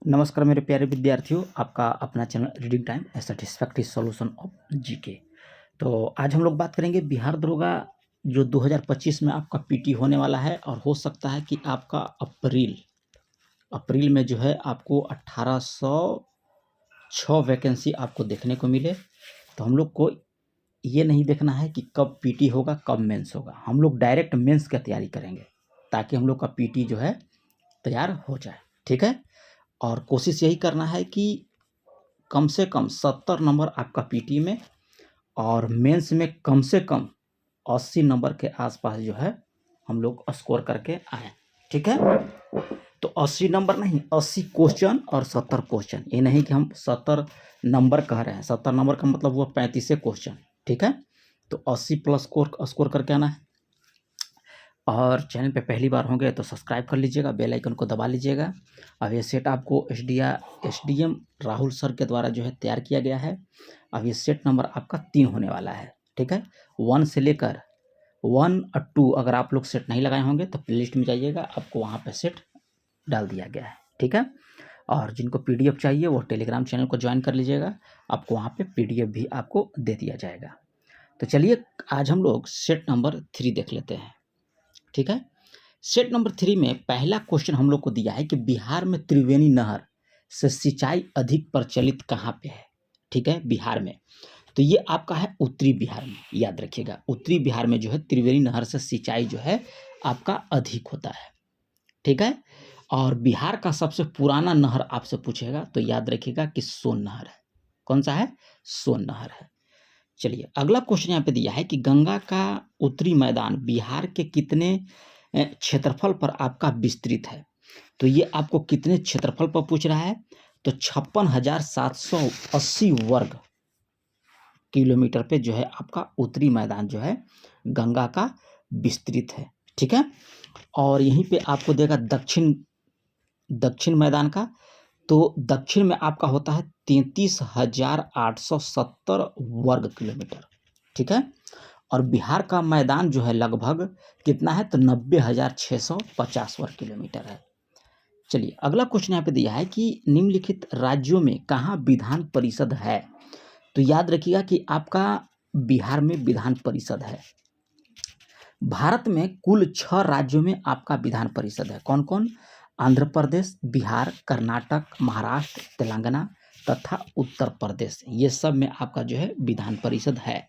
नमस्कार मेरे प्यारे विद्यार्थियों, आपका अपना channel reading time A satisfactory solution of GK. तो आज हम लोग बात करेंगे बिहार दरोगा जो 2025 में आपका पीटी होने वाला है, और हो सकता है कि आपका अप्रैल में जो है आपको 1806 वैकेंसी आपको देखने को मिले। तो हम लोग को ये नहीं देखना है कि कब पीटी होगा कब मेंस होगा, हम लोग डायरेक्ट मेंस की तैयारी करेंगे ताकि हम लोग का पीटी जो है तैयार हो जाए। ठीक है, और कोशिश यही करना है कि कम से कम 70 नंबर आपका पीटी में और मेंस में कम से कम 80 नंबर के आसपास जो है हम लोग स्कोर करके आए। ठीक है, तो 80 नंबर नहीं, 80 क्वेश्चन और 70 क्वेश्चन। ये नहीं कि हम 70 नंबर कह रहे हैं, 70 नंबर का मतलब वो 35 क्वेश्चन। ठीक है, तो 80 प्लस स्कोर करके आना है। और चैनल पे पहली बार होंगे तो सब्सक्राइब कर लीजिएगा, बेल आइकन को दबा लीजिएगा। अब ये सेट आपको एसडीएम राहुल सर के द्वारा जो है तैयार किया गया है। अब ये सेट नंबर आपका 3 होने वाला है। ठीक है, 1 से लेकर 1 और 2 अगर आप लोग सेट नहीं लगाए होंगे तो प्लेलिस्ट में जाइएगा, आपको वहाँ पे सेट डाल दिया गया है। ठीक है, और जिनको पीडीएफ चाहिए वो टेलीग्राम चैनल को ज्वाइन कर लीजिएगा, आपको वहाँ पे पीडीएफ भी आपको दे दिया जाएगा। तो चलिए आज हम लोग सेट नंबर 3 देख लेते हैं। ठीक है, सेट नंबर 3 में पहला क्वेश्चन हम लोग को दिया है कि बिहार में त्रिवेणी नहर से सिंचाई अधिक प्रचलित कहाँ पे है। ठीक है, बिहार में, तो ये आपका है उत्तरी बिहार में। याद रखिएगा, उत्तरी बिहार में जो है त्रिवेणी नहर से सिंचाई जो है आपका अधिक होता है। ठीक है, और बिहार का सबसे पुराना नहर आपसे पूछेगा तो याद रखिएगा कि सोन नहर है। कौन सा है? सोन नहर है। चलिए अगला क्वेश्चन यहाँ पे दिया है कि गंगा का उत्तरी मैदान बिहार के कितने क्षेत्रफल पर आपका विस्तृत है। तो ये आपको कितने क्षेत्रफल पर पूछ रहा है, तो 56,780 वर्ग किलोमीटर पे जो है आपका उत्तरी मैदान जो है गंगा का विस्तृत है। ठीक है, और यहीं पे आपको देगा दक्षिण मैदान का, तो दक्षिण में आपका होता है 33,870 वर्ग किलोमीटर। ठीक है, और बिहार का मैदान जो है लगभग कितना है, तो 90,650 वर्ग किलोमीटर है। चलिए अगला क्वेश्चन यहाँ पे दिया है कि निम्नलिखित राज्यों में कहाँ विधान परिषद है। तो याद रखिएगा कि आपका बिहार में विधान परिषद है। भारत में कुल 6 राज्यों में आपका विधान परिषद है। कौन कौन? आंध्र प्रदेश, बिहार, कर्नाटक, महाराष्ट्र, तेलंगाना तथा उत्तर प्रदेश। ये सब में आपका जो है विधान परिषद है।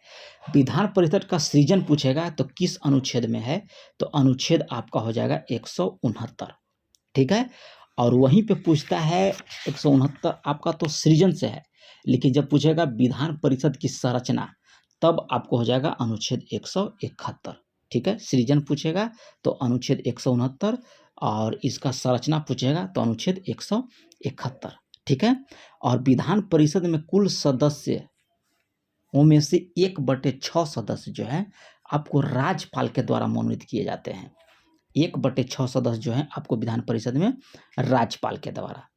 विधान परिषद का सृजन पूछेगा तो किस अनुच्छेद में है, तो अनुच्छेद आपका हो जाएगा 169। ठीक है, और वहीं पे पूछता है 169 आपका तो सृजन से है, लेकिन जब पूछेगा विधान परिषद की संरचना तब आपको हो जाएगा अनुच्छेद 171। ठीक है, सृजन पूछेगा तो अनुच्छेद 169, और इसका संरचना पूछेगा तो अनुच्छेद 171। ठीक है, और विधान परिषद में कुल सदस्य में से 1/6 सदस्य जो है आपको राज्यपाल के द्वारा मनोनीत किए जाते हैं। 1/6 सदस्य जो है आपको विधान परिषद में राज्यपाल के द्वारा।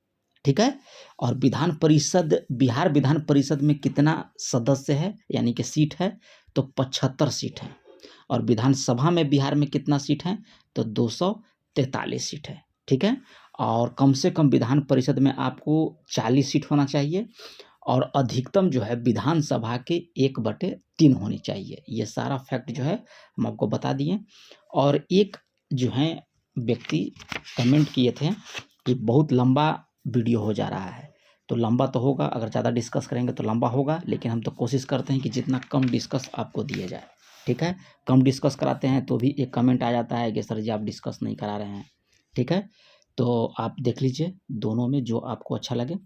ठीक है, और विधान परिषद, बिहार विधान परिषद में कितना सदस्य है यानी कि सीट है, तो 75 सीट है। और विधानसभा में बिहार में कितना सीट है, तो 243 सीट है। ठीक है, और कम से कम विधान परिषद में आपको 40 सीट होना चाहिए, और अधिकतम जो है विधानसभा के 1/3 होनी चाहिए। ये सारा फैक्ट जो है हम आपको बता दिए। और एक जो है व्यक्ति कमेंट किए थे कि बहुत लंबा वीडियो हो जा रहा है, तो लंबा तो होगा, अगर ज़्यादा डिस्कस करेंगे तो लंबा होगा, लेकिन हम तो कोशिश करते हैं कि जितना कम डिस्कस आपको दिए जाए। ठीक है, कम डिस्कस कराते हैं तो भी एक कमेंट आ जाता है कि सर जी आप डिस्कस नहीं करा रहे हैं। ठीक है, तो आप देख लीजिए दोनों में जो आपको अच्छा लगे।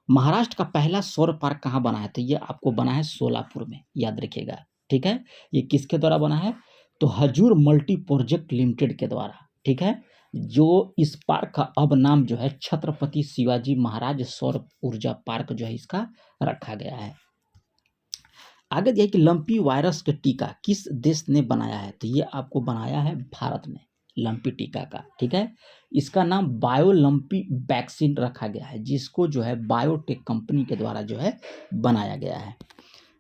महाराष्ट्र का पहला सौर पार्क कहाँ बना है, तो ये आपको बना है सोलापुर में। याद रखिएगा। ठीक है, ये किसके द्वारा बना है, तो हजूर मल्टी प्रोजेक्ट लिमिटेड के द्वारा। ठीक है, जो इस पार्क का अब नाम जो है छत्रपति शिवाजी महाराज सौर ऊर्जा पार्क जो है इसका रखा गया है। आगे दिया कि लंपी वायरस के टीका किस देश ने बनाया है, तो ये आपको बनाया है भारत ने, लंपी टीका का। ठीक है, इसका नाम बायो लंपी वैक्सीन रखा गया है, जिसको जो है बायोटेक कंपनी के द्वारा जो है बनाया गया है।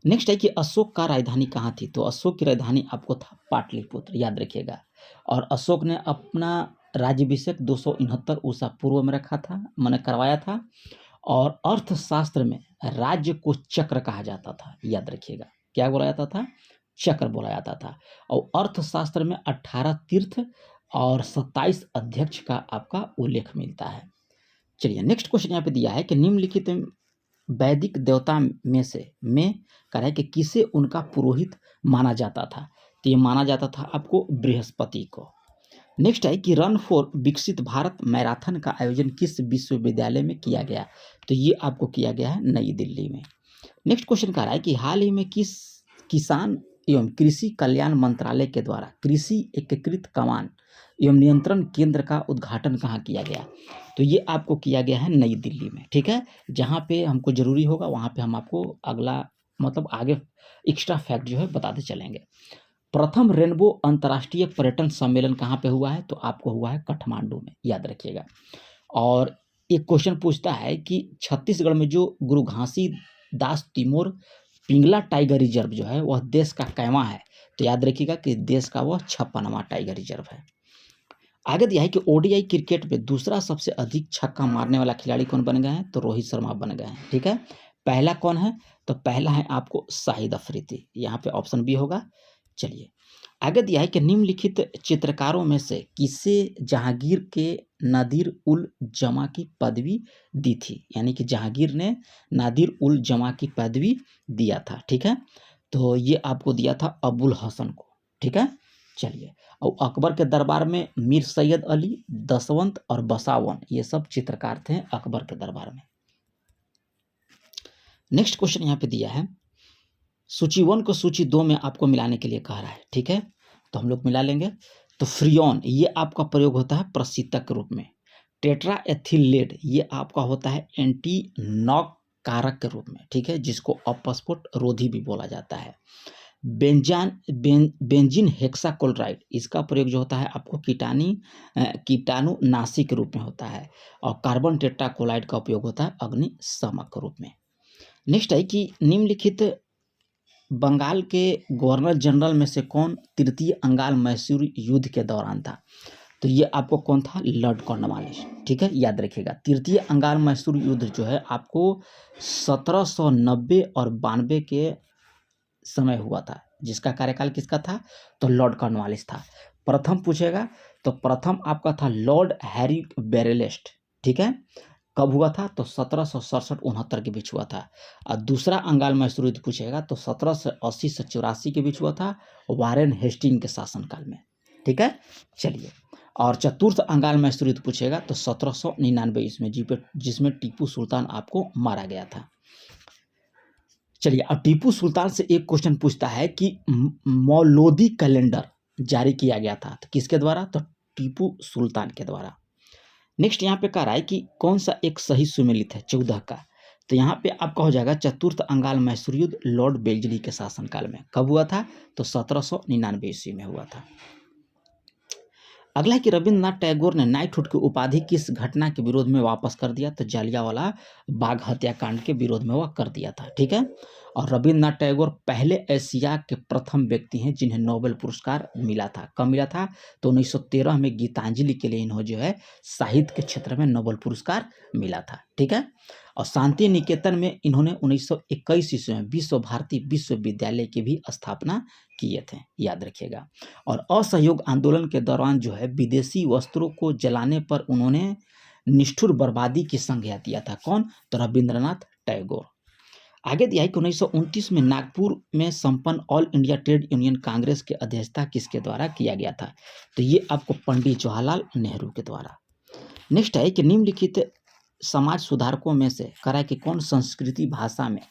नेक्स्ट है कि अशोक का राजधानी कहाँ थी, तो अशोक की राजधानी आपको था पाटलिपुत्र। याद रखिएगा, और अशोक ने अपना राज्याभिषेक 269 ऊषा पूर्व में रखा था, मैंने करवाया था। और अर्थशास्त्र में राज्य को चक्र कहा जाता था, याद रखिएगा, क्या बोला जाता था? चक्र बोला जाता था। और अर्थशास्त्र में 18 तीर्थ और 27 अध्यक्ष का आपका उल्लेख मिलता है। चलिए नेक्स्ट क्वेश्चन यहाँ पे दिया है कि निम्नलिखित वैदिक देवता में से कह रहा है कि किसे उनका पुरोहित माना जाता था? तो ये माना जाता था आपको बृहस्पति को। नेक्स्ट है कि रन फॉर विकसित भारत मैराथन का आयोजन किस विश्वविद्यालय में किया गया? तो ये आपको किया गया है नई दिल्ली में। नेक्स्ट क्वेश्चन कह रहा है कि हाल ही में किस किसान एवं कृषि कल्याण मंत्रालय के द्वारा कृषि एकीकृत कमान एवं नियंत्रण केंद्र का उद्घाटन कहाँ किया गया? तो ये आपको किया गया है नई दिल्ली में, ठीक है। जहाँ पे हमको जरूरी होगा वहाँ पे हम आपको अगला मतलब आगे एक्स्ट्रा फैक्ट जो है बताते चलेंगे। प्रथम रेनबो अंतर्राष्ट्रीय पर्यटन सम्मेलन कहाँ पे हुआ है? तो आपको हुआ है काठमांडू में, याद रखिएगा। और एक क्वेश्चन पूछता है कि छत्तीसगढ़ में जो गुरु घासीदास तिमोर पिंगला टाइगर रिजर्व जो है वह देश का कैवां है? तो याद रखिएगा कि देश का वह 56वां टाइगर रिजर्व है। आगे दिया है कि ओडीआई क्रिकेट में दूसरा सबसे अधिक छक्का मारने वाला खिलाड़ी कौन बन गए हैं? तो रोहित शर्मा बन गए हैं, ठीक है। पहला कौन है? तो पहला है आपको शाहिद अफरीदी, यहाँ पे ऑप्शन बी होगा। चलिए आगे दिया है कि निम्नलिखित चित्रकारों में से किसे जहांगीर के नादिर उल जमा की पदवी दी थी? यानी कि जहांगीर ने नादिर उल जमा की पदवी दिया था, ठीक है। तो ये आपको दिया था अबुल हसन को, ठीक है। चलिए, और अकबर के दरबार में मीर सैयद अली, दसवंत और बसावन ये सब चित्रकार थे अकबर के दरबार में। नेक्स्ट क्वेश्चन यहाँ पे दिया है, सूची 1 को सूची 2 में आपको मिलाने के लिए कह रहा है, ठीक है। तो हम लोग मिला लेंगे। तो फ्रियोन ये आपका प्रयोग होता है प्रशीतक के रूप में। टेट्रा एथिलेट ये आपका होता है एंटी नॉक कारक के रूप में, ठीक है, जिसको अपस्फोट रोधी भी बोला जाता है। बेंजीन हेक्साक्लोराइड इसका प्रयोग जो होता है आपको कीटाणु नाशी के रूप में होता है। और कार्बन टेट्राक्लोराइड का उपयोग होता है अग्निशामक के रूप में। नेक्स्ट है कि निम्नलिखित बंगाल के गवर्नर जनरल में से कौन तृतीय अंगाल मैसूर युद्ध के दौरान था? तो ये आपको कौन था? लॉर्ड कॉर्नवालिस, ठीक है, याद रखिएगा। तृतीय अंगाल मैसूर युद्ध जो है आपको 1790 और 92 के समय हुआ था। जिसका कार्यकाल किसका था? तो लॉर्ड कॉर्नवालिस था। प्रथम पूछेगा तो प्रथम आपका था लॉर्ड हैरी बेरेलेस्ट, ठीक है। कब हुआ था? तो 1767-69 के बीच हुआ था। और दूसरा अंगाल मैसूर युद्ध पूछेगा तो 1780 से 84 के बीच हुआ था, वारेन हेस्टिंग के शासनकाल में, ठीक है। चलिए, और चतुर्थ अंगाल मैसूर युद्ध पूछेगा तो 1799 इसमें जिसमें टीपू सुल्तान आपको मारा गया था। चलिए, अब टीपू सुल्तान से एक क्वेश्चन पूछता है कि मौलोदी कैलेंडर जारी किया गया था तो किसके द्वारा? तो टीपू सुल्तान के द्वारा। नेक्स्ट यहाँ पे कह रहा है कि कौन सा एक सही सुमेलित है 14 का? तो यहाँ पे आपका हो जाएगा चतुर्थ अंगाल मैसूर युद्ध लॉर्ड बेल्जली के शासनकाल में। कब हुआ था? तो 1799 ईस्वी में हुआ था। अगला है कि रविंद्रनाथ टैगोर ने नाइटहुड की उपाधि किस घटना के विरोध में वापस कर दिया? तो जालियांवाला बाग हत्याकांड के विरोध में वह कर दिया था, ठीक है। और रविंद्रनाथ टैगोर पहले एशिया के प्रथम व्यक्ति हैं जिन्हें नोबेल पुरस्कार मिला था। कब मिला था? तो 1913 में गीतांजलि के लिए इन्हें जो है साहित्य के क्षेत्र में नोबेल पुरस्कार मिला था, ठीक है। और शांति निकेतन में इन्होंने 1921 ईस्वी में विश्व भारती विश्वविद्यालय की भी स्थापना किए थे, याद रखिएगा। और असहयोग आंदोलन के दौरान जो है विदेशी वस्त्रों को जलाने पर उन्होंने निष्ठुर बर्बादी की संज्ञा दिया था। कौन? तो रविंद्रनाथ टैगोर। आगे दिया है कि 1929 में नागपुर में संपन्न all India trade union Congress की अध्यक्षता किसके द्वारा किया गया था? तो ये आपको पंडित जवाहरलाल नेहरू के द्वारा। नेक्स्ट है कि निम्नलिखित समाज सुधारकों में से करा कि कौन संस्कृति भाषा में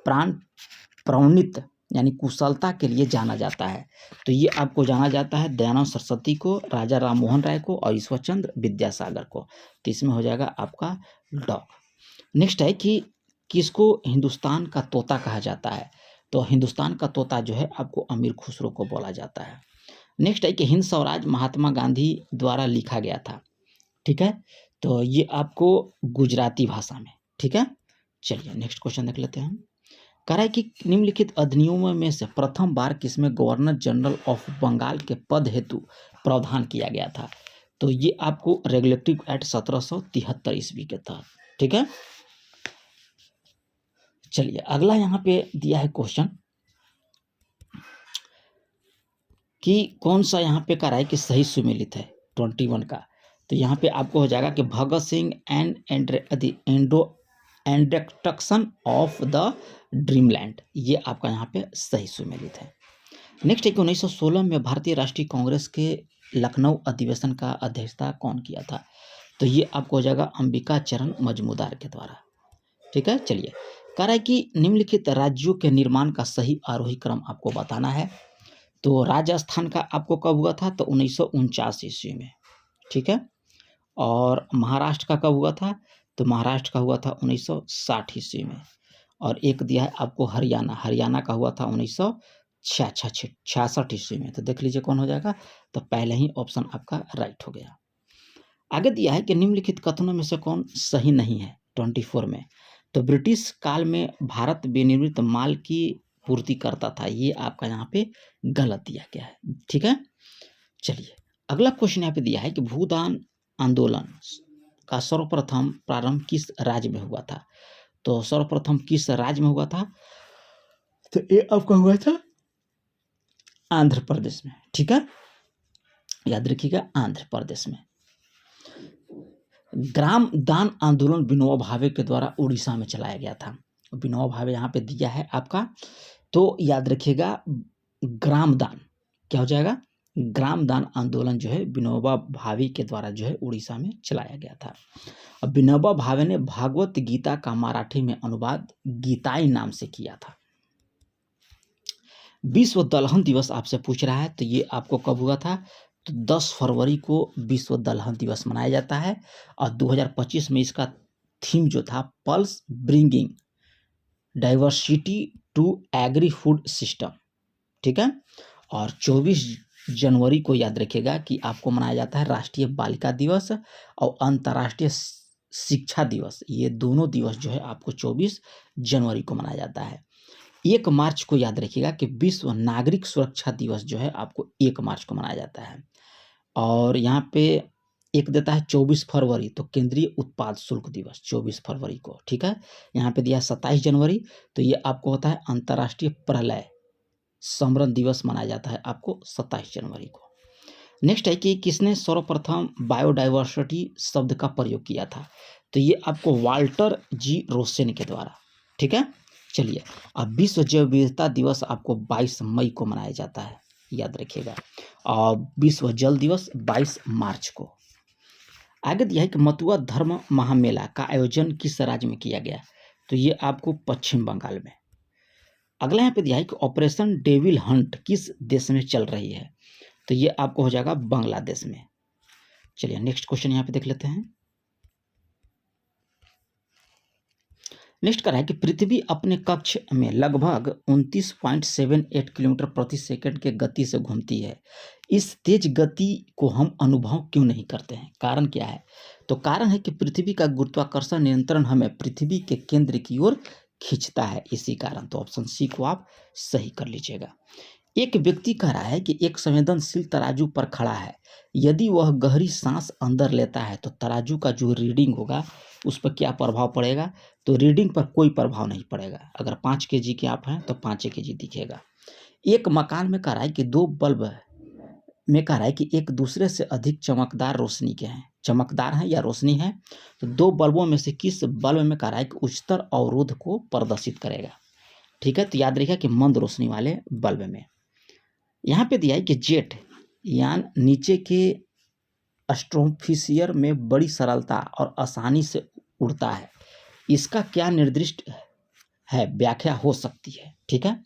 प्रणीत यानी कुशलता के लिए जाना जाता है? तो ये आपको जाना जाता है दयानंद सरस्वती को, राजा राम मोहन राय को और ईश्वरचंद्र विद्यासागर को। तो इसमें हो जाएगा आपका डॉग। नेक्स्ट है कि किसको हिंदुस्तान का तोता कहा जाता है? तो हिंदुस्तान का तोता जो है आपको अमीर खुसरो को बोला जाता है। नेक्स्ट है कि हिंद स्वराज महात्मा गांधी द्वारा लिखा गया था, ठीक है। तो ये आपको गुजराती भाषा में, ठीक है। चलिए नेक्स्ट क्वेश्चन देख लेते हैं। कह रहा है कि निम्नलिखित अधिनियमों में से प्रथम बार किसमें गवर्नर जनरल ऑफ बंगाल के पद हेतु प्रावधान किया गया था? तो ये आपको रेगुलेटरी एक्ट 1773 ईस्वी के तहत, ठीक है। चलिए अगला यहाँ पे दिया है क्वेश्चन कि कौन सा यहाँ पे कह रहा है कि सही सुमेलित है 21 का। तो यहाँ पे आपको हो जाएगा कि Bhagat Singh एंडक्टक्शन of the dreamland, ये आपका यहाँ पे सही सुमेलित है। नेक्स्ट है कि 1916 में भारतीय राष्ट्रीय कांग्रेस के लखनऊ अधिवेशन का अध्यक्षता कौन किया था। तो ये आपको हो जाएगा अंबिका चरण मजूमदार के द्वारा, ठीक है। चलिए कह रहा है कि निम्नलिखित राज्यों के निर्माण का सही आरोही क्रम आपको बताना है। तो राजस्थान का आपको कब हुआ था, तो 1949 ईस्वी में, ठीक है। और महाराष्ट्र का कब हुआ था, तो महाराष्ट्र का हुआ था 1960 ईस्वी में। और एक दिया है आपको हरियाणा का हुआ था 1966 ईस्वी में। तो देख लीजिए कौन हो जाएगा, तो पहले ही ऑप्शन आपका राइट हो गया। आगे दिया है कि निम्नलिखित कथनों में से कौन सही नहीं है 24 में। तो ब्रिटिश काल में भारत विनिर्मित माल की पूर्ति करता था, ये आपका यहाँ पे गलत दिया गया है, ठीक है। चलिए अगला क्वेश्चन यहाँ पे दिया है कि भूदान आंदोलन का सर्वप्रथम प्रारंभ किस राज्य में हुआ था। तो सर्वप्रथम किस राज्य में हुआ था, तो ये आपका हुआ था आंध्र प्रदेश में, ठीक है, याद रखिएगा आंध्र प्रदेश में। ग्राम दान आंदोलन विनोबा भावे के द्वारा उड़ीसा में चलाया गया था। विनोबा भावे यहाँ पे दिया है आपका, तो याद रखिएगा ग्राम दान क्या हो जाएगा, ग्राम दान आंदोलन जो है विनोबा भावे के द्वारा जो है उड़ीसा में चलाया गया था। अब विनोबा भावे ने भागवत गीता का मराठी में अनुवाद गीताई नाम से किया था। विश्व दलहन दिवस आपसे पूछ रहा है, तो ये आपको कब हुआ था, तो 10 फरवरी को विश्व दलहन दिवस मनाया जाता है। और 2025 में इसका थीम जो था pulse bringing diversity to agri food system, ठीक है। और 24 जनवरी को याद रखिएगा कि आपको मनाया जाता है राष्ट्रीय बालिका दिवस और अंतर्राष्ट्रीय शिक्षा दिवस। ये दोनों दिवस जो है आपको 24 जनवरी को मनाया जाता है। 1 मार्च को याद रखिएगा कि विश्व नागरिक सुरक्षा दिवस जो है आपको 1 मार्च को मनाया जाता है। और यहाँ पे एक देता है 24 फरवरी, तो केंद्रीय उत्पाद शुल्क दिवस 24 फरवरी को, ठीक है। यहाँ पे दिया 27 जनवरी, तो ये आपको होता है अंतर्राष्ट्रीय प्रलय स्मरण दिवस मनाया जाता है आपको 27 जनवरी को। नेक्स्ट है कि किसने सर्वप्रथम बायोडाइवर्सिटी शब्द का प्रयोग किया था। तो ये आपको वाल्टर जी रोसेन के द्वारा, ठीक है। चलिए अब विश्व जैव विविधता दिवस आपको 22 मई को मनाया जाता है, याद रखिएगा। और विश्व जल दिवस 22 मार्च को। आगे दिया है कि मथुरा धर्म महामेला का आयोजन किस राज्य में किया गया। तो ये आपको पश्चिम बंगाल में। अगला यहाँ पे दिया है कि ऑपरेशन डेविल हंट किस देश में चल रही है। तो ये आपको हो जाएगा बांग्लादेश में। चलिए नेक्स्ट क्वेश्चन यहाँ पे देख लेते हैं। नेक्स्ट कर रहा है कि पृथ्वी अपने कक्ष में लगभग 29.78 किलोमीटर प्रति सेकंड के गति से घूमती है। इस तेज गति को हम अनुभव क्यों नहीं करते हैं, कारण क्या है। तो कारण है कि पृथ्वी का गुरुत्वाकर्षण नियंत्रण हमें पृथ्वी के केंद्र की ओर खींचता है, इसी कारण। तो ऑप्शन सी को आप सही कर लीजिएगा। एक व्यक्ति कह रहा है कि एक संवेदनशील तराजू पर खड़ा है, यदि वह गहरी सांस अंदर लेता है तो तराजू का जो रीडिंग होगा उस पर क्या प्रभाव पड़ेगा। तो रीडिंग पर कोई प्रभाव नहीं पड़ेगा। अगर 5 केजी के आप हैं तो 5 केजी दिखेगा। एक मकान में कह रहा है कि 2 बल्ब में कह रहा है कि एक दूसरे से अधिक चमकदार रोशनी के हैं, चमकदार हैं या रोशनी है। तो 2 बल्बों में से किस बल्ब में कह रहा है कि उच्चतर अवरोध को प्रदर्शित करेगा, ठीक है। तो याद रखिएगा कि मंद रोशनी वाले बल्ब में। यहाँ पे दिया है कि जेट यान नीचे के स्ट्रोफिशियर में बड़ी सरलता और आसानी से उड़ता है, इसका क्या निर्दिष्ट है, व्याख्या हो सकती है, ठीक है।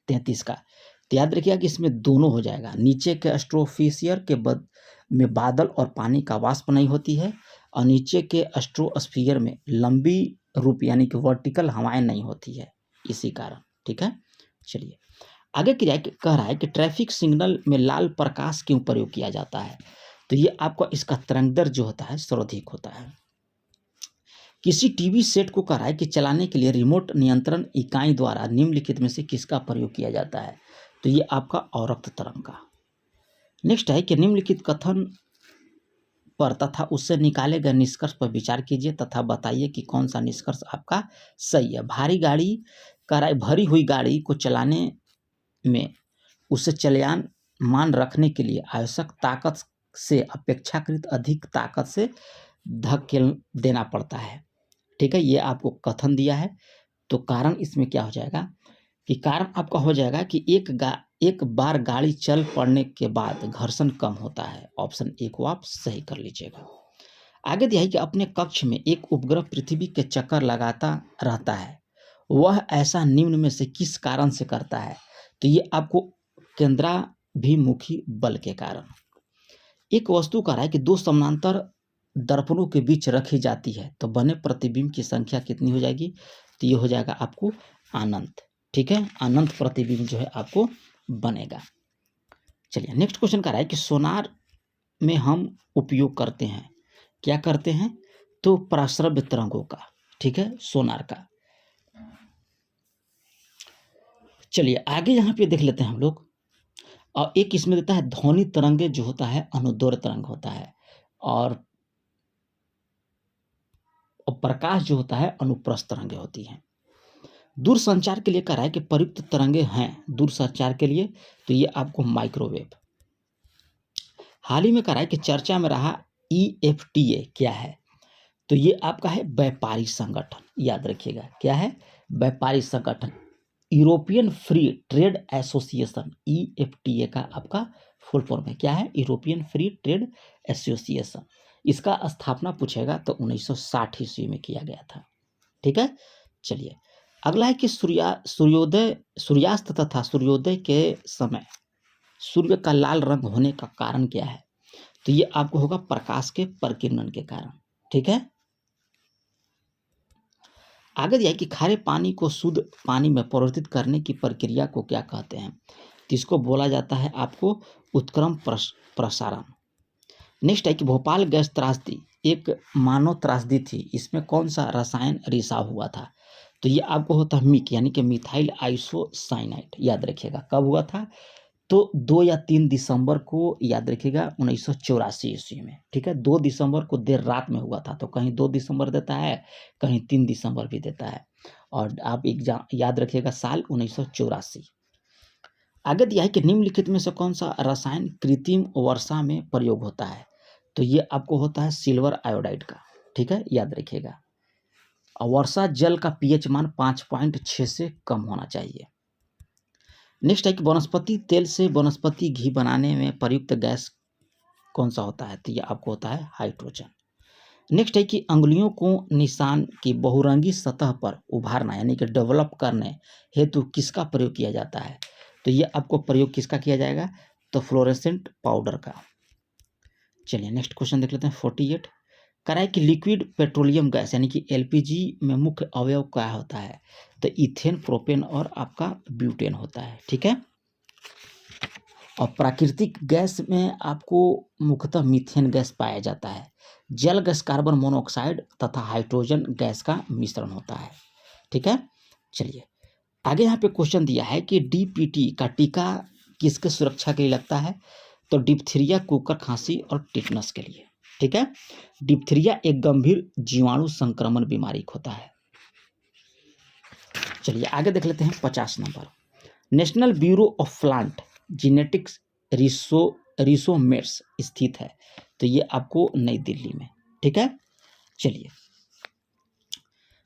33 का। तो याद रखिएगा कि इसमें दोनों हो जाएगा। नीचे के स्ट्रोफिशियर के में बादल और पानी का वाष्प नहीं होती है, और नीचे के स्ट्रोस्फीयर में लंबी रूप यानी कि वर्टिकल हवाएं नहीं होती है, इसी कारण, ठीक है। चलिए आगे क्रिया कह रहा है कि ट्रैफिक सिग्नल में लाल प्रकाश क्यों प्रयोग किया जाता है। तो ये आपका इसका तरंगदैर्घ्य जो होता है सर्वाधिक होता है। किसी टीवी सेट को कह रहा है कि चलाने के लिए रिमोट नियंत्रण इकाई द्वारा निम्नलिखित में से किसका प्रयोग किया जाता है। तो ये आपका अवरक्त तरंग का। नेक्स्ट है कि निम्नलिखित कथन पर तथा उससे निकाले गए निष्कर्ष पर विचार कीजिए तथा बताइए कि कौन सा निष्कर्ष आपका सही है। भरी हुई गाड़ी को चलाने में उसे चलयान मान रखने के लिए आवश्यक ताकत से अपेक्षाकृत अधिक ताकत से धकेल देना पड़ता है। ठीक है, ये आपको कथन दिया है। तो कारण इसमें क्या हो जाएगा कि कारण आपका हो जाएगा कि एक बार गाड़ी चल पड़ने के बाद घर्षण कम होता है। ऑप्शन ए को आप सही कर लीजिएगा। आगे दिया है कि अपने कक्ष में एक उपग्रह पृथ्वी के चक्कर लगाता रहता है, वह ऐसा निम्न में से किस कारण से करता है? तो ये आपको केंद्राभिमुखी बल के कारण। एक वस्तु कह रहा है कि दो समानांतर दर्पणों के बीच रखी जाती है तो बने प्रतिबिंब की संख्या कितनी हो जाएगी? तो ये हो जाएगा आपको अनंत। ठीक है, अनंत प्रतिबिंब जो है आपको बनेगा। चलिए नेक्स्ट क्वेश्चन कह रहा है कि सोनार में हम उपयोग करते हैं, क्या करते हैं? तो पराश्रव्य तरंगों का। ठीक है, सोनार का। चलिए आगे यहाँ पे देख लेते हैं हम लोग। और एक इसमें देता है ध्वनि तरंगे जो होता है अनुदैर्घ्य तरंग होता है, और प्रकाश जो होता है अनुप्रस्थ तरंगे होती हैं। दूरसंचार के लिए कह रहा है कि प्रयुक्त तरंगे हैं दूरसंचार के लिए, तो ये आपको माइक्रोवेव। हाल ही में कह रहा है कि चर्चा में रहा EFTA क्या है? तो ये आपका है व्यापारिक संगठन। याद रखिएगा क्या है? व्यापारिक संगठन, European free trade association. EFTA का आपका फुल फॉर्म है क्या है? European free trade association. इसका स्थापना पूछेगा तो 1960 ईस्वी में किया गया था। ठीक है, चलिए अगला है कि सूर्यास्त तथा सूर्योदय के समय सूर्य का लाल रंग होने का कारण क्या है? तो ये आपको होगा प्रकाश के प्रकीर्णन के कारण। ठीक है, आगे दिया है कि खारे पानी को शुद्ध पानी में परिवर्तित करने की प्रक्रिया को क्या कहते हैं? तो इसको बोला जाता है आपको उत्क्रम प्रसारण। नेक्स्ट है कि भोपाल गैस त्रासदी एक मानव त्रासदी थी, इसमें कौन सा रसायन रिसाव हुआ था? तो ये आपको होता है मिक यानी कि मिथाइल आइसोसाइनाइड। याद रखिएगा कब हुआ था? तो 2 या 3 दिसंबर को, याद रखिएगा 1984 ईस्वी में। ठीक है, 2 दिसंबर को देर रात में हुआ था, तो कहीं 2 दिसंबर देता है, कहीं 3 दिसंबर भी देता है, और आप एग्जाम याद रखिएगा साल 1984। आगे दिया है कि निम्नलिखित में से कौन सा रसायन कृत्रिम वर्षा में प्रयोग होता है? तो ये आपको होता है सिल्वर आयोडाइड का। ठीक है, याद रखिएगा। और वर्षा जल का pH मान 5.6 से कम होना चाहिए। नेक्स्ट है कि वनस्पति तेल से वनस्पति घी बनाने में प्रयुक्त गैस कौन सा होता है? तो ये आपको होता है हाइड्रोजन। नेक्स्ट है कि अंगुलियों को निशान की बहुरंगी सतह पर उभारना यानी कि डेवलप करने हेतु किसका प्रयोग किया जाता है? तो ये आपको प्रयोग किसका किया जाएगा? तो फ्लोरेसेंट पाउडर का। चलिए नेक्स्ट क्वेश्चन देख लेते हैं 48। कह रहा है कि लिक्विड पेट्रोलियम गैस यानी कि LPG में मुख्य अवयव क्या होता है? तो इथेन, प्रोपेन और आपका ब्यूटेन होता है। ठीक है, और प्राकृतिक गैस में आपको मुख्यतः मीथेन गैस पाया जाता है। जल गैस कार्बन मोनोऑक्साइड तथा हाइड्रोजन गैस का मिश्रण होता है। ठीक है, चलिए आगे यहाँ पे क्वेश्चन दिया है कि DPT का टीका किसके सुरक्षा के लिए लगता है? तो डिप्थीरिया, कुकर खांसी और टिटनस के लिए। ठीक है, डिप्थीरिया एक गंभीर जीवाणु संक्रमण बीमारी होता है। चलिए आगे देख लेते हैं 50 number. National bureau of plant genetics resources स्थित है, तो ये आपको नई दिल्ली में। ठीक है, चलिए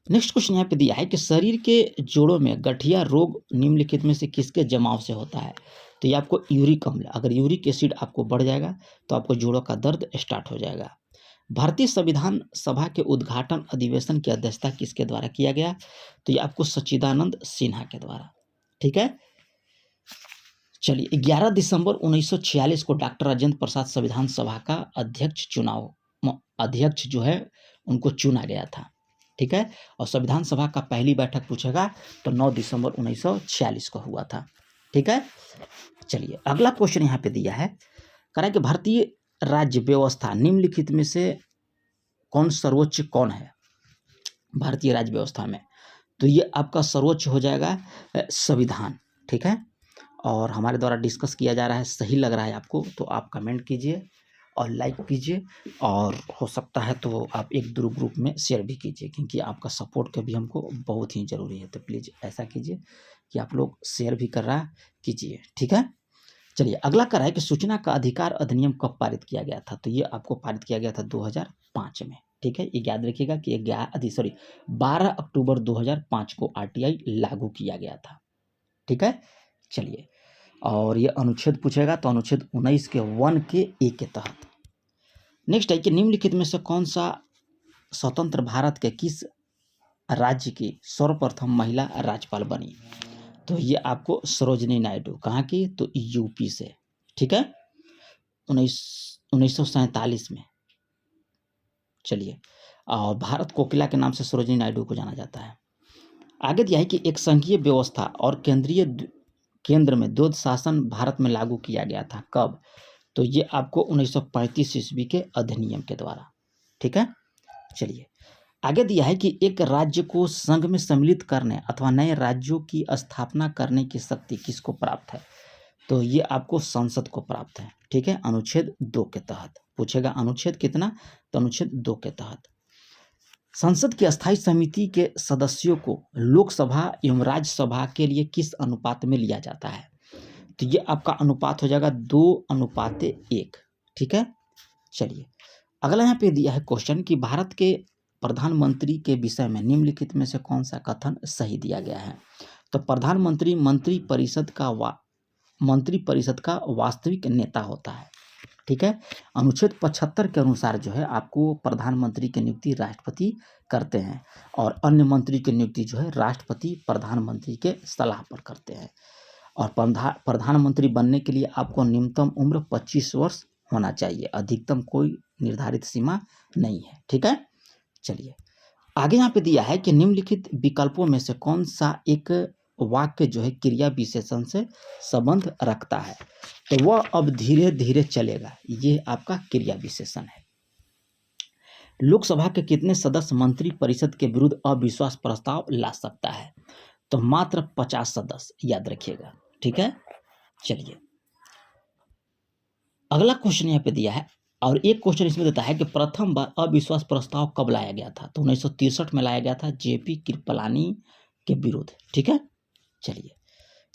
नेक्स्ट क्वेश्चन यहाँ पे दिया है कि शरीर के जोड़ों में गठिया रोग निम्नलिखित में से किसके जमाव से होता है? तो ये आपको यूरिक अम्ल, अगर यूरिक एसिड आपको बढ़ जाएगा तो आपको जोड़ों का दर्द स्टार्ट हो जाएगा। भारतीय संविधान सभा के उद्घाटन अधिवेशन की अध्यक्षता किसके द्वारा किया गया? तो ये आपको सच्चिदानंद सिन्हा के द्वारा। ठीक है, चलिए 11 दिसंबर 1946 को डॉक्टर राजेंद्र प्रसाद संविधान सभा का अध्यक्ष जो है उनको चुना गया था। ठीक है, और संविधान सभा का पहली बैठक पूछेगा तो 9 दिसंबर 1946 को हुआ था। ठीक है, चलिए अगला क्वेश्चन यहाँ पे दिया है, कह रहा है कि भारतीय राज्य व्यवस्था निम्नलिखित में से सर्वोच्च कौन है भारतीय राज्य व्यवस्था में? तो ये आपका सर्वोच्च हो जाएगा संविधान। ठीक है, और हमारे द्वारा डिस्कस किया जा रहा है, सही लग रहा है आपको तो आप कमेंट कीजिए और लाइक कीजिए, और हो सकता है तो आप एक दो ग्रुप में शेयर भी कीजिए, क्योंकि आपका सपोर्ट का भी हमको बहुत ही ज़रूरी है। तो प्लीज़ ऐसा कीजिए कि आप लोग शेयर भी कर रहा कीजिए, ठीक है। चलिए अगला कर रहा है कि सूचना का अधिकार अधिनियम कब पारित किया गया था। तो ये आपको पारित किया गया था 2005 में, ठीक है। ये याद रखिएगा कि 12 अक्टूबर 2005 को आरटीआई लागू किया गया था, ठीक है। चलिए, और ये अनुच्छेद पूछेगा तो अनुच्छेद 19 के 1 के ए के तहत। नेक्स्ट है कि निम्नलिखित में से कौन सा स्वतंत्र भारत के किस राज्य की सर्वप्रथम महिला राज्यपाल बनी। तो ये आपको सरोजनी नायडू, कहाँ की, तो यूपी से, ठीक है, 1947 में। चलिए, और भारत कोकिला के नाम से सरोजनी नायडू को जाना जाता है। आगे दिया है कि एक संघीय व्यवस्था और केंद्र में द्वैध शासन भारत में लागू किया गया था, कब। तो ये आपको 1935 ईस्वी के अधिनियम के द्वारा, ठीक है। चलिए, आगे दिया है कि एक राज्य को संघ में सम्मिलित करने अथवा नए राज्यों की स्थापना करने की शक्ति किसको प्राप्त है। तो ये आपको संसद को प्राप्त है, ठीक है, अनुच्छेद 2 के तहत पूछेगा। अनुच्छेद कितना, तो अनुच्छेद 2 के तहत। संसद की अस्थायी समिति के सदस्यों को लोकसभा एवं राज्यसभा के लिए किस अनुपात में लिया जाता है। तो ये आपका अनुपात हो जाएगा 2:1, ठीक है। चलिए, अगला यहाँ पे दिया है क्वेश्चन कि भारत के प्रधानमंत्री के विषय में निम्नलिखित में से कौन सा कथन सही दिया गया है। तो प्रधानमंत्री मंत्री परिषद का वास्तविक नेता होता है, ठीक है। अनुच्छेद 75 के अनुसार जो है आपको प्रधानमंत्री की नियुक्ति राष्ट्रपति करते हैं, और अन्य मंत्री की नियुक्ति जो है राष्ट्रपति प्रधानमंत्री के सलाह पर करते हैं। और प्रधानमंत्री बनने के लिए आपको न्यूनतम उम्र 25 वर्ष होना चाहिए, अधिकतम कोई निर्धारित सीमा नहीं है, ठीक है। चलिए, आगे यहाँ पे दिया है कि निम्नलिखित विकल्पों में से कौन सा एक वाक्य जो है क्रिया विशेषण से संबंध रखता है। तो वह अब धीरे धीरे चलेगा, ये आपका क्रिया विशेषण है। लोकसभा के कितने सदस्य मंत्री परिषद के विरुद्ध अविश्वास प्रस्ताव ला सकता है। तो मात्र 50 सदस्य, याद रखिएगा, ठीक है। चलिए, अगला क्वेश्चन यहाँ पे दिया है, और एक क्वेश्चन इसमें देता है कि प्रथम बार अविश्वास प्रस्ताव कब लाया गया था। तो 1963 में लाया गया था, जेपी कृपलानी के विरुद्ध, ठीक है। चलिए,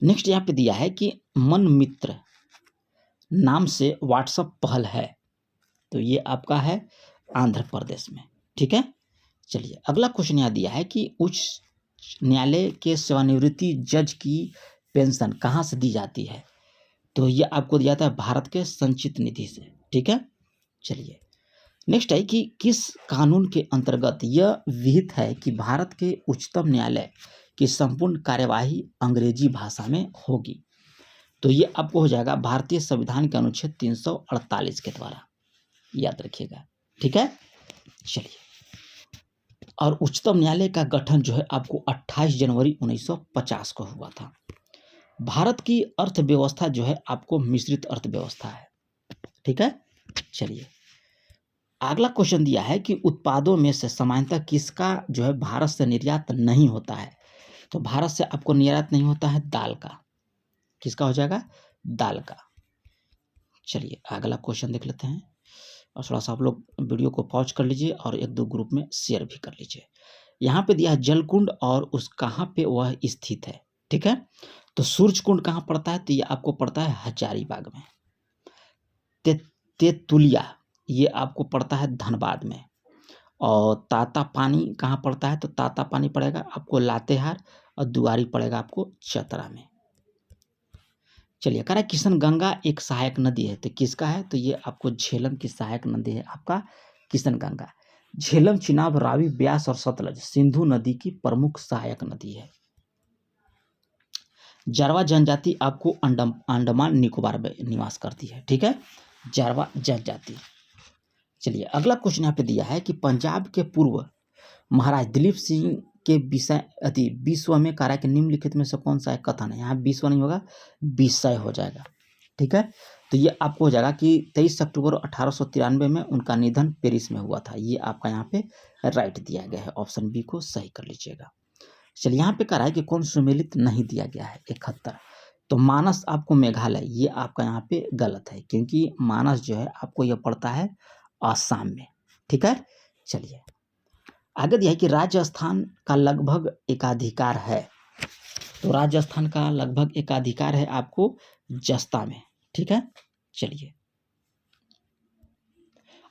नेक्स्ट यहाँ पे दिया है कि मन मित्र नाम से व्हाट्सएप पहल है। तो ये आपका है आंध्र प्रदेश में, ठीक है। चलिए, अगला क्वेश्चन यहाँ दिया है कि उच्च न्यायालय के सेवानिवृत्ति जज की पेंशन कहाँ से दी जाती है। तो ये आपको दिया जाता है भारत के संचित निधि से, ठीक है। चलिए, नेक्स्ट है कि किस कानून के अंतर्गत यह विहित है कि भारत के उच्चतम न्यायालय की संपूर्ण कार्यवाही अंग्रेजी भाषा में होगी। तो ये आपको हो जाएगा भारतीय संविधान के अनुच्छेद 348 के द्वारा, याद रखिएगा, ठीक है। चलिए, और उच्चतम न्यायालय का गठन जो है आपको 28 जनवरी 1950 को हुआ था। भारत की अर्थव्यवस्था जो है आपको मिश्रित अर्थव्यवस्था है, ठीक है। चलिए, अगला क्वेश्चन दिया है कि उत्पादों में से सामान्यतः किसका जो है भारत से निर्यात नहीं होता है। तो भारत से आपको निर्यात नहीं होता है दाल का, किसका हो जाएगा, दाल का। चलिए, अगला क्वेश्चन देख लेते हैं, और थोड़ा सा आप लोग वीडियो को पॉज कर लीजिए और एक दो ग्रुप में शेयर भी कर लीजिए। यहाँ पे दिया है जलकुंड और उस कहाँ पे वह स्थित है, ठीक है। तो सूर्य कुंड कहाँ पड़ता है, तो ये आपको पड़ता है हजारीबाग में। तेतुलिया ये आपको पड़ता है धनबाद में। और ताता पानी कहाँ पड़ता है, तो ताता पानी पड़ेगा आपको लातेहार, और दुआरी पड़ेगा आपको चतरा में। चलिए, कह रहा है किशन गंगा एक सहायक नदी है, तो किसका है, तो ये आपको झेलम की सहायक नदी है आपका किशन गंगा। झेलम, चिनाब, रावी, ब्यास और सतलज सिंधु नदी की प्रमुख सहायक नदी है। जारवा जनजाति आपको अंडमान निकोबार में निवास करती है, ठीक है, जारवा जनजाति। चलिए, अगला क्वेश्चन यहाँ पे दिया है कि पंजाब के पूर्व महाराज दिलीप सिंह के विश्व में कह रहा है कि निम्नलिखित में से कौन सा एक कथन है। यहाँ विश्व नहीं होगा, विषय हो जाएगा, ठीक है। तो ये आपको हो जाएगा कि 23 अक्टूबर 1893 में उनका निधन पेरिस में हुआ था। ये आपका यहाँ पे राइट दिया गया है, ऑप्शन बी को सही कर लीजिएगा। चलिए, यहाँ पे कह रहा है कि कौन सुमेलित नहीं दिया गया है 71। तो मानस आपको मेघालय, ये आपका यहाँ पे गलत है, क्योंकि मानस जो है आपको ये पड़ता है आसाम में। ठीक है, चलिए आगे दिया है कि राजस्थान का लगभग एकाधिकार है। तो राजस्थान का लगभग एकाधिकार है आपको जस्ता में। ठीक है, चलिए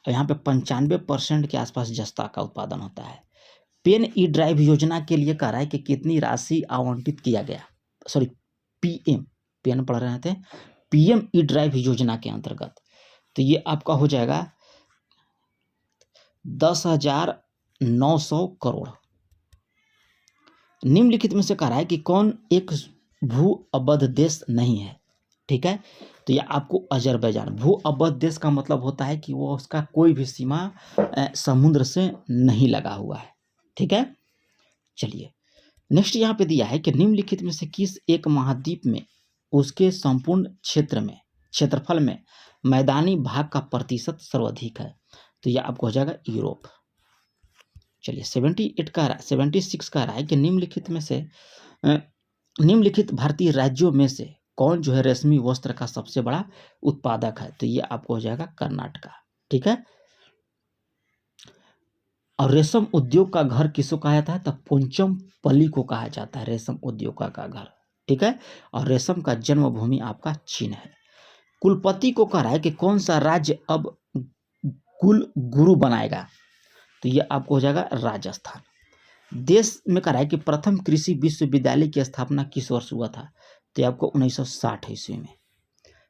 और यहाँ पे 95% के आसपास जस्ता का उत्पादन होता है। पेन ई ड्राइव योजना के लिए कह रहा है कि कितनी राशि आवंटित किया गया, सॉरी पीएम, पेन पढ़ रहे थे, पीएम ई ड्राइव योजना के अंतर्गत। तो ये आपका हो जाएगा 10,900 करोड़। निम्नलिखित में से कह रहा है कि कौन एक भू अवध देश नहीं है। ठीक है, तो ये आपको अजरबैजान, भू अवध देश का मतलब होता है कि वो उसका कोई भी सीमा समुद्र से नहीं लगा हुआ है। ठीक है, चलिए नेक्स्ट यहाँ पे दिया है कि निम्नलिखित में से किस एक महाद्वीप में उसके संपूर्ण क्षेत्रफल में मैदानी भाग का प्रतिशत सर्वाधिक है। तो यह आपको हो जाएगा यूरोप। चलिए 76 का रहा है कि निम्नलिखित भारतीय राज्यों में से कौन जो है रेशमी वस्त्र का सबसे बड़ा उत्पादक है। तो ये आपको हो जाएगा कर्नाटका। ठीक है, और रेशम उद्योग का घर किसको कहा जाता है, तो पोचमपल्ली को कहा जाता है रेशम उद्योग का घर। ठीक है, और रेशम का जन्मभूमि आपका चीन है। कुलपति को कह रहा है कि कौन सा राज्य अब कुल गुरु बनाएगा। तो ये आपको हो जाएगा राजस्थान। देश में कह रहा है कि प्रथम कृषि विश्वविद्यालय की स्थापना किस वर्ष हुआ था। तो ये आपको 1960 ईस्वी में।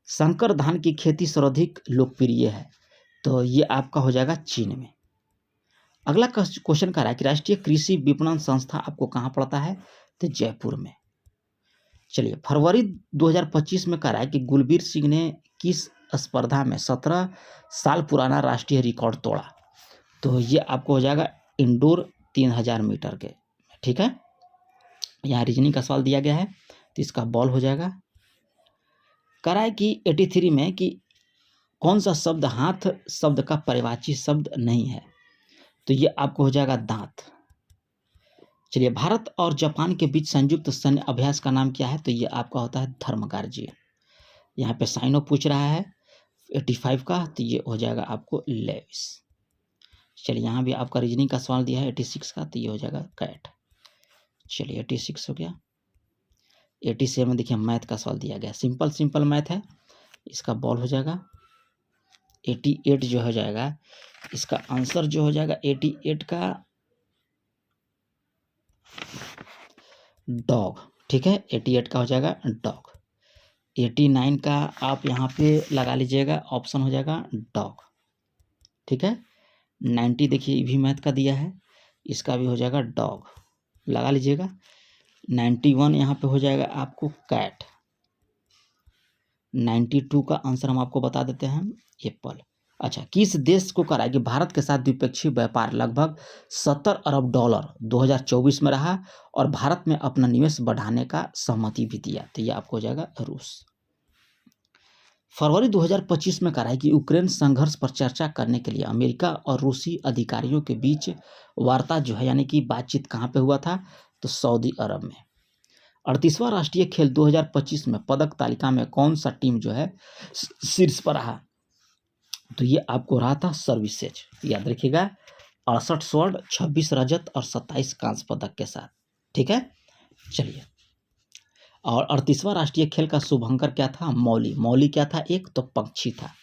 संकर धान की खेती सर्वाधिक लोकप्रिय है। तो ये आपका हो जाएगा चीन में। अगला क्वेश्चन कह रहा है कि राष्ट्रीय कृषि विपणन संस्था आपको कहाँ पड़ता है, तो जयपुर में। चलिए फरवरी 2025 में कह रहा है कि गुलबीर सिंह ने किस स्पर्धा में 17 साल पुराना राष्ट्रीय रिकॉर्ड तोड़ा। तो ये आपको हो जाएगा इंडोर 3000 मीटर के। ठीक है, यहाँ रीजनिंग का सवाल दिया गया है, तो इसका बॉल हो जाएगा। कह रहा है कि 83 में कि कौन सा शब्द हाथ शब्द का पर्यायवाची शब्द नहीं है। तो ये आपको हो जाएगा दांत। चलिए भारत और जापान के बीच संयुक्त सैन्य अभ्यास का नाम क्या है। तो ये आपका होता है धर्मगार्जियन। यहाँ पे साइनो पूछ रहा है 85 का, तो ये हो जाएगा आपको लेविस। चलिए यहाँ भी आपका रीजनिंग का सवाल दिया है 86 का, तो ये हो जाएगा कैट। चलिए 86 हो गया। 87 देखिए मैथ का सवाल दिया गया, सिंपल मैथ है, इसका बॉल हो जाएगा। 88 जो हो जाएगा, इसका आंसर जो हो जाएगा 88 का डॉग। ठीक है, 88 का हो जाएगा डॉग। 89 का आप यहाँ पे लगा लीजिएगा, ऑप्शन हो जाएगा डॉग। ठीक है, 90 देखिए ये भी मैथ का दिया है, इसका भी हो जाएगा डॉग, लगा लीजिएगा। 91 यहाँ पे हो जाएगा आपको कैट। 92 का आंसर हम आपको बता देते हैं एप्पल। अच्छा, किस देश को कहा है कि भारत के साथ द्विपक्षीय व्यापार लगभग 70 अरब डॉलर 2024 में रहा और भारत में अपना निवेश बढ़ाने का सहमति भी दिया। तो ये आपको हो जाएगा रूस। फरवरी 2025 में कहा है कि यूक्रेन संघर्ष पर चर्चा करने के लिए अमेरिका और रूसी अधिकारियों के बीच वार्ता जो है यानी कि बातचीत कहाँ पे हुआ था, तो सऊदी अरब में। 38वां राष्ट्रीय खेल 2025 में पदक तालिका में कौन सा टीम जो है शीर्ष पर रहा। तो ये आपको रहा था सर्विसेज। याद रखिएगा 68 स्वर्ण 26 रजत और 27 कांस्य पदक के साथ। ठीक है, चलिए और 38वां राष्ट्रीय खेल का शुभंकर क्या था, मौली क्या था, एक तो पक्षी था।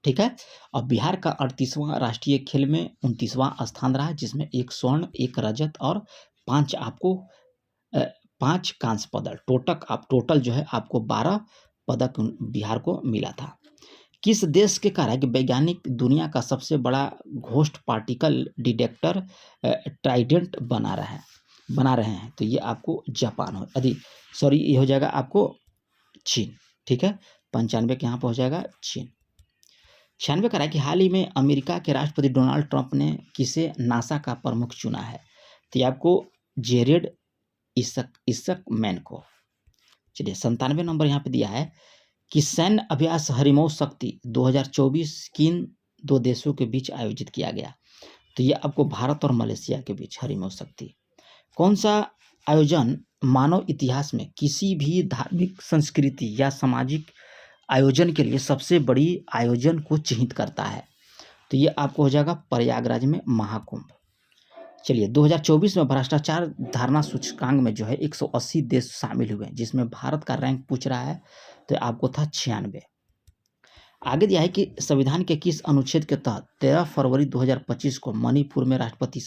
ठीक है, और बिहार का 38वां राष्ट्रीय खेल में 29वां स्थान रहा, जिसमें 1 स्वर्ण 1 रजत और 5 आपको 5 कांस्य पदक, टोटल जो है आपको 12 पदक बिहार को मिला था। किस देश के कहा है कि वैज्ञानिक दुनिया का सबसे बड़ा घोस्ट पार्टिकल डिटेक्टर ट्राइडेंट बना रहे हैं। तो ये आपको जापान हो ये हो जाएगा आपको चीन। ठीक है, 95 के यहाँ पर हो जाएगा चीन। 96 कहा है कि हाल ही में अमेरिका के राष्ट्रपति डोनाल्ड ट्रंप ने किसे नासा का प्रमुख चुना है। तो ये आपको जेरेड इसक मैन को। चलिए 97 नंबर यहाँ पे दिया है कि सैन्य अभ्यास हरिमौह शक्ति 2024 किन 2 देशों के बीच आयोजित किया गया। तो ये आपको भारत और मलेशिया के बीच हरिमौह शक्ति। कौन सा आयोजन मानव इतिहास में किसी भी धार्मिक संस्कृति या सामाजिक आयोजन के लिए सबसे बड़ी आयोजन को चिन्हित करता है। तो ये आपको हो जाएगा प्रयागराज में महाकुंभ। चलिए 2024 में भ्रष्टाचार धारणा सूचकांक में जो है 180 देश शामिल हुए हैं, जिसमें भारत का रैंक पूछ रहा है तो आपको था 96। आगे दिया है कि संविधान के किस अनुच्छेद के तहत 13 फरवरी 2025 को मणिपुर में राष्ट्रपति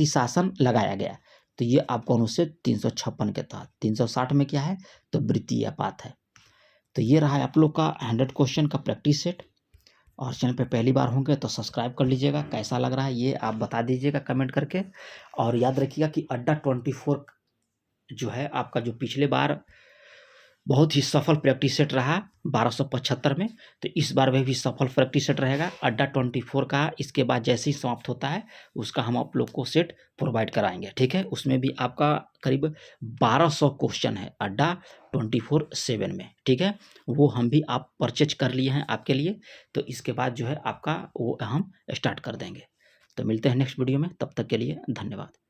शासन लगाया गया। तो ये आपको अनुच्छेद 356 के तहत। 360 में क्या है तो वृत्तीय आपात है। तो ये रहा आप लोग का 100 क्वेश्चन का प्रैक्टिस सेट। और चैनल पे पहली बार होंगे तो सब्सक्राइब कर लीजिएगा। कैसा लग रहा है ये आप बता दीजिएगा कमेंट करके। और याद रखिएगा कि अड्डा 24 जो है आपका जो पिछले बार बहुत ही सफल प्रैक्टिस सेट रहा 1275 में, तो इस बार में भी सफल प्रैक्टिस सेट रहेगा अड्डा 24 का। इसके बाद जैसे ही समाप्त होता है उसका हम आप लोग को सेट प्रोवाइड कराएंगे, ठीक है। उसमें भी आपका करीब 1200 क्वेश्चन है अड्डा 24/7 में, ठीक है। वो हम भी आप परचेज कर लिए हैं आपके लिए, तो इसके बाद जो है आपका वो हम स्टार्ट कर देंगे। तो मिलते हैं नेक्स्ट वीडियो में, तब तक के लिए धन्यवाद।